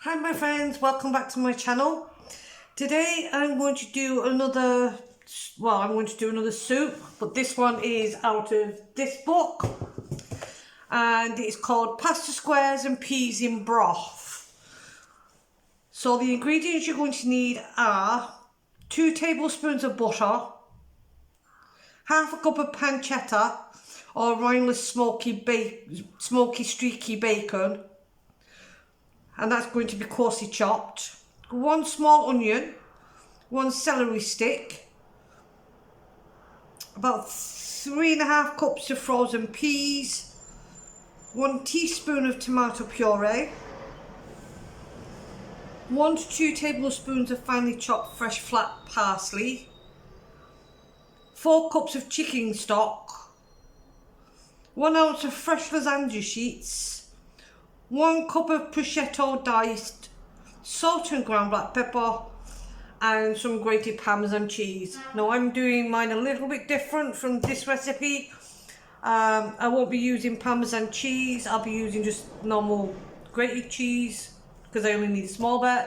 Hi my friends, welcome back to my channel. Today I'm going to do another soup, but this one is out of this book and it's called Pasta Squares and Peas in Broth. So the ingredients you're going to need are 2 tablespoons of butter, half a cup of pancetta or rineless smoky streaky bacon, and that's going to be coarsely chopped, 1 small onion, 1 celery stick, about 3.5 cups of frozen peas, 1 teaspoon of tomato puree, 1 to 2 tablespoons of finely chopped fresh flat parsley, 4 cups of chicken stock, 1 ounce of fresh lasagna sheets, 1 cup of prosciutto diced, salt and ground black pepper, and some grated Parmesan cheese. Now I'm doing mine a little bit different from this recipe. I won't be using Parmesan cheese, I'll be using just normal grated cheese because I only need a small bit.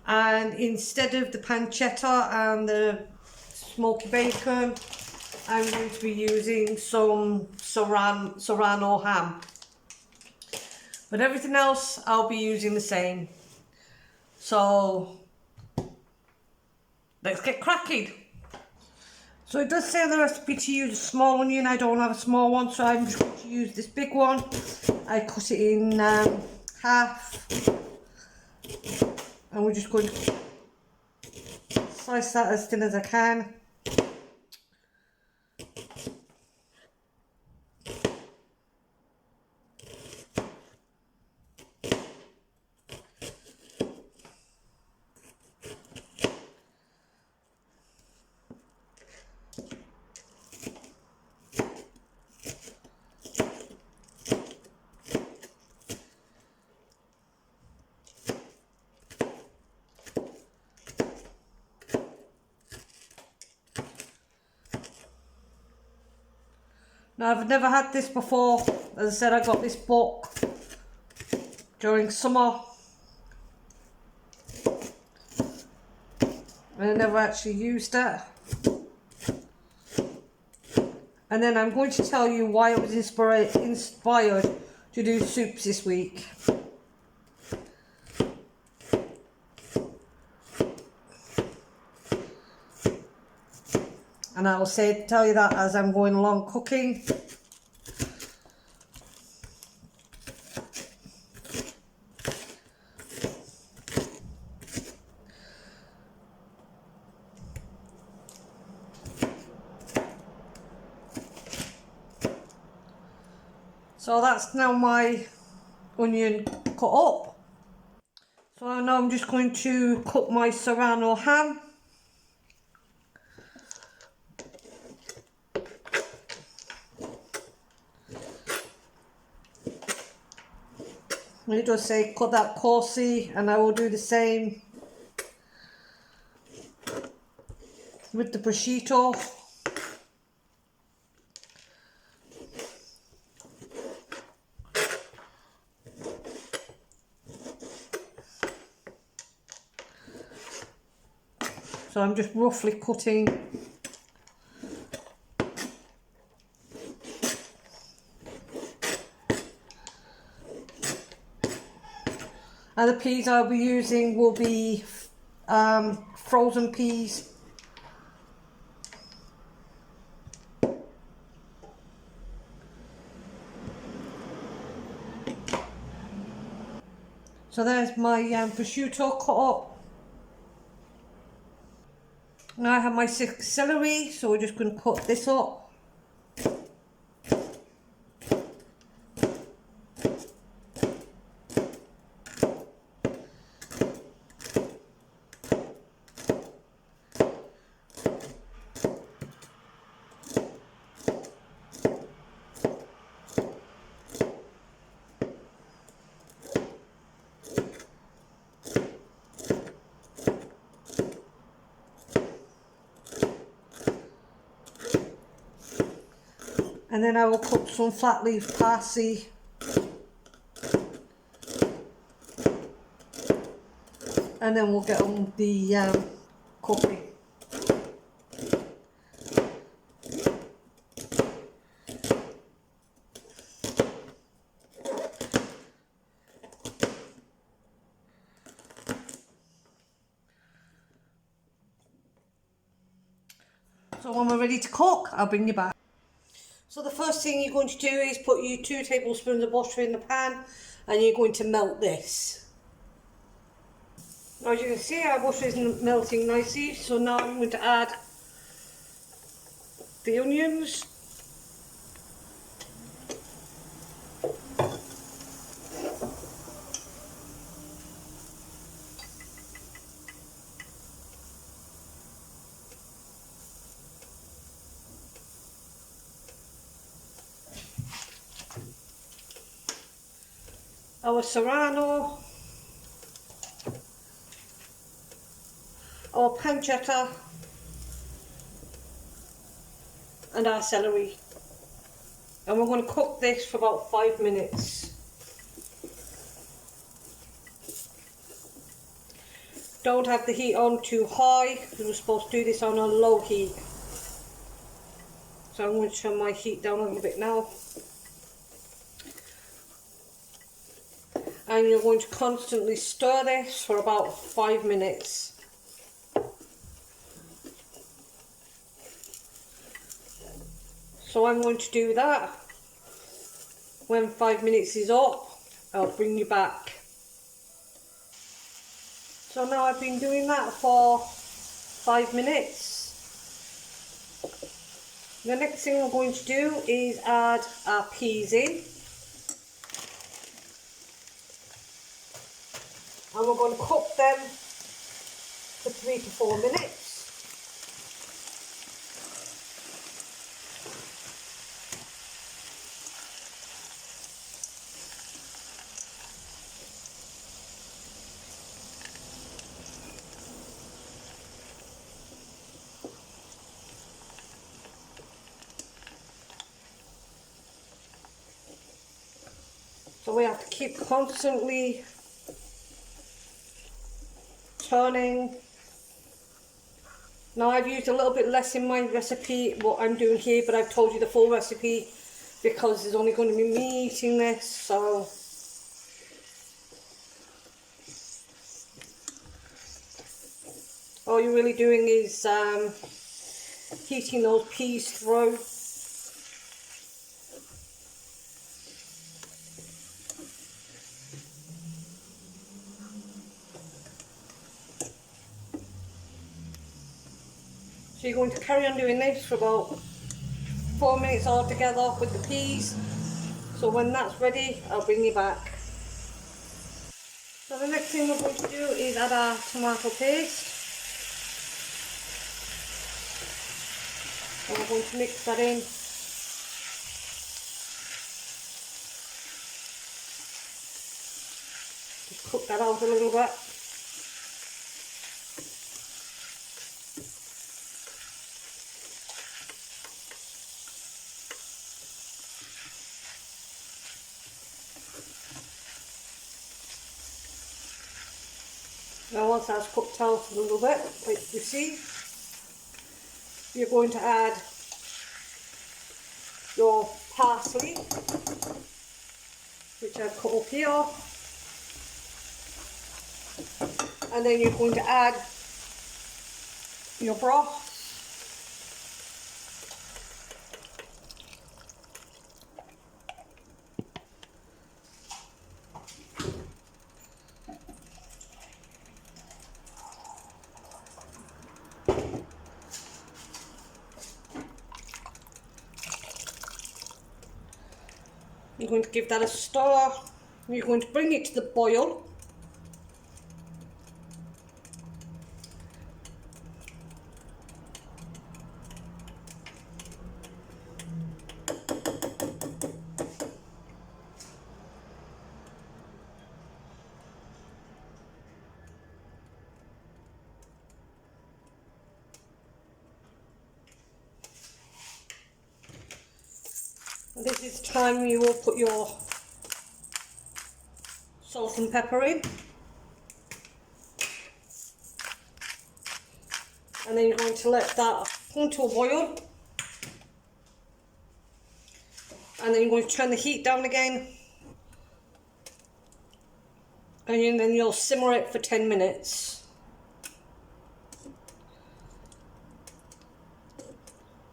And instead of the pancetta and the smoky bacon, I'm going to be using some serrano ham. But everything else I'll be using the same. So let's get cracking. So it does say on the recipe to use a small onion. I don't have a small one, so I'm just going to use this big one. I cut it in half, and we're just going to slice that as thin as I can. Now I've never had this before. As I said, I got this book during summer and I never actually used it. And then I'm going to tell you why I was inspired to do soups this week. And I will tell you that as I'm going along cooking. So that's now my onion cut up. So now I'm just going to cook my serrano ham. And it does say cut that coarsely, and I will do the same with the prosciutto. So I'm just roughly cutting and the peas I'll be using will be frozen peas. So there's my prosciutto cut up. Now I have my celery, so we're just going to cut this up. And then I will cut some flat leaf parsley. and then we'll get on the cooking. So when we're ready to cook, I'll bring you back. So the first thing you're going to do is put your 2 tablespoons of butter in the pan, and you're going to melt this. Now, as you can see, our butter is melting nicely, so now I'm going to add the onions. Our serrano, our pancetta, and our celery. And we're going to cook this for about 5 minutes. Don't have the heat on too high, because we're supposed to do this on a low heat. So I'm going to turn my heat down a little bit now. And you're going to constantly stir this for about 5 minutes. So I'm going to do that. When 5 minutes is up, I'll bring you back. So now I've been doing that for 5 minutes. The next thing we're going to do is add our peas in. And we're going to cook them for 3 to 4 minutes. So we have to keep constantly turning. Now I've used a little bit less in my recipe, what I'm doing here, but I've told you the full recipe because there's only going to be me eating this, so all you're really doing is heating those peas through. So you're going to carry on doing this for about 4 minutes altogether with the peas. So when that's ready, I'll bring you back. So the next thing we're going to do is add our tomato paste. And we're going to mix that in. Just cook that out a little bit. Now once that's cooked out a little bit, like you see, you're going to add your parsley, which I've cut up here, and then you're going to add your broth. You're going to give that a stir. You're going to bring it to the boil. This is time you will put your salt and pepper in. And then you're going to let that come to a boil. And then you're going to turn the heat down again. And then you'll simmer it for 10 minutes.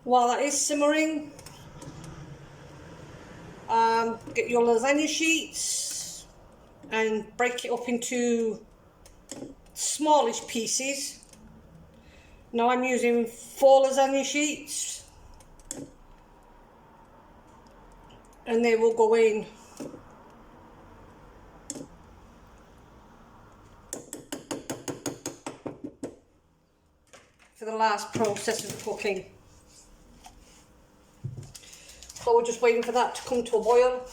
While that is simmering, get your lasagna sheets and break it up into smallish pieces. Now I'm using 4 lasagna sheets, and they will go in for the last process of cooking. So we're just waiting for that to come to a boil.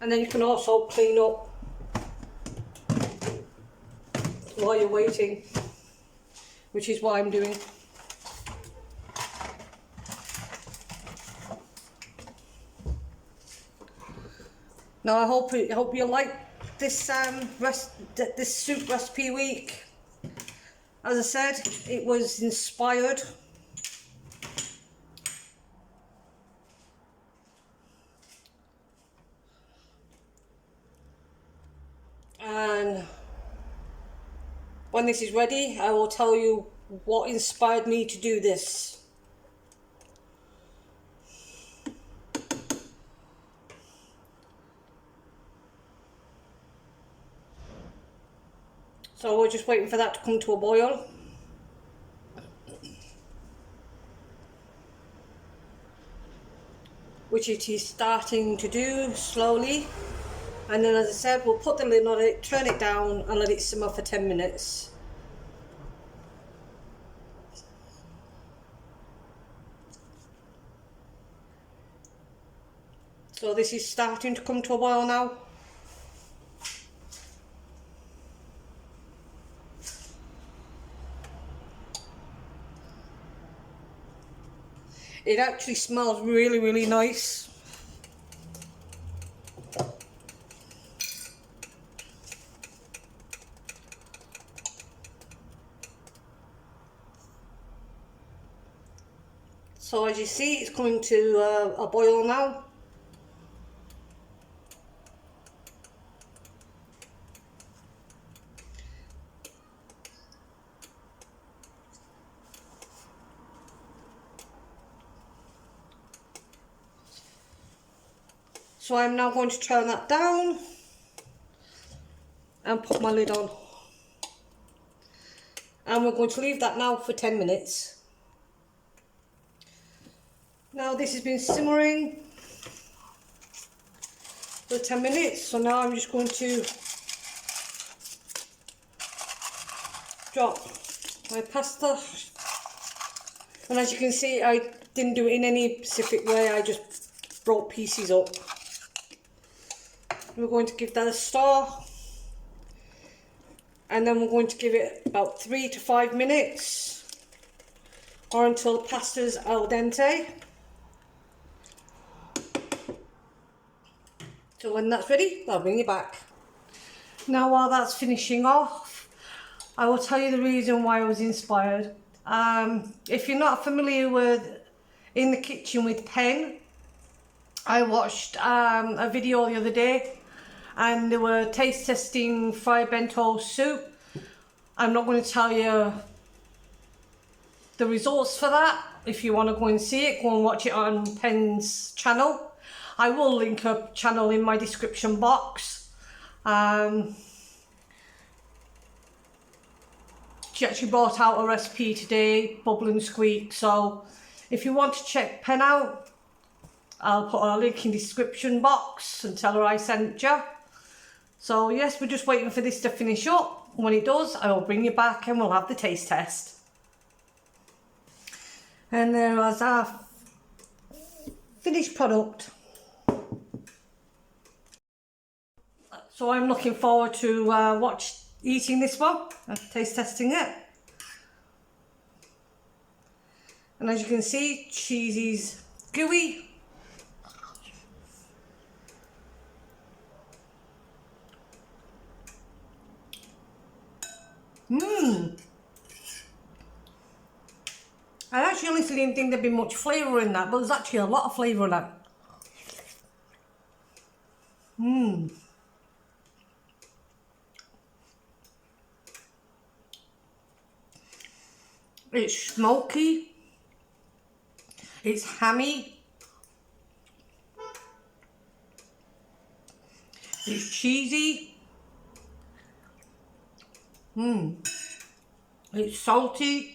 And then you can also clean up while you're waiting, which is what I'm doing. Now I hope you like this this soup recipe week. As I said, it was inspired and when this is ready, I will tell you what inspired me to do this. So we're just waiting for that to come to a boil. Which it is starting to do slowly. And then, as I said, we'll put the lid on it, turn it down and let it simmer for 10 minutes. So this is starting to come to a boil now. It actually smells really, really nice. So as you see, it's coming to a boil now. So I'm now going to turn that down and put my lid on. And we're going to leave that now for 10 minutes. Now this has been simmering for 10 minutes, so now I'm just going to drop my pasta. And as you can see, I didn't do it in any specific way, I just broke pieces up. We're going to give that a stir, and then we're going to give it about 3 to 5 minutes or until the pasta's al dente. So when that's ready, I'll bring it back. Now while that's finishing off, I will tell you the reason why I was inspired. If you're not familiar with In the Kitchen with Pen, I watched a video the other day and they were taste testing fried bento soup. I'm not going to tell you the results for that. If you want to go and see it, go and watch it on Pen's channel. I will link her channel in my description box. She actually brought out a recipe today, Bubble and Squeak. So if you want to check Pen out, I'll put a link in the description box and tell her I sent you. So yes, we're just waiting for this to finish up. When it does, I will bring you back and we'll have the taste test. And there is our finished product. So I'm looking forward to eating this one and taste testing it. And as you can see, cheese is gooey. I actually honestly didn't think there'd be much flavour in that, but there's actually a lot of flavour in that. It's smoky. It's hammy. It's cheesy. It's salty.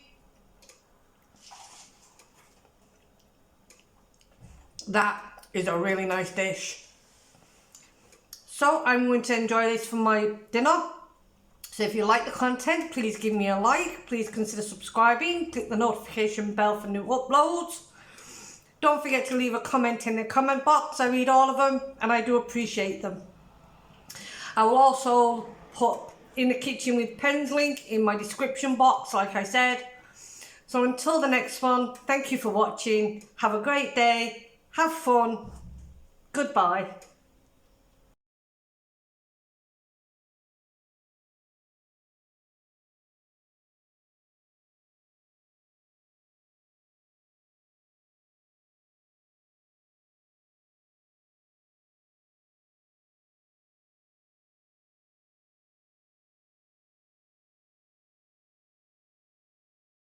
That is a really nice dish. So I'm going to enjoy this for my dinner. So if you like the content, please give me a like. Please consider subscribing. Click the notification bell for new uploads. Don't forget to leave a comment in the comment box. I read all of them and I do appreciate them. I will also put In the Kitchen with Pens link in my description box, like I said. So until the next one, thank you for watching. Have a great day. Have fun. Goodbye.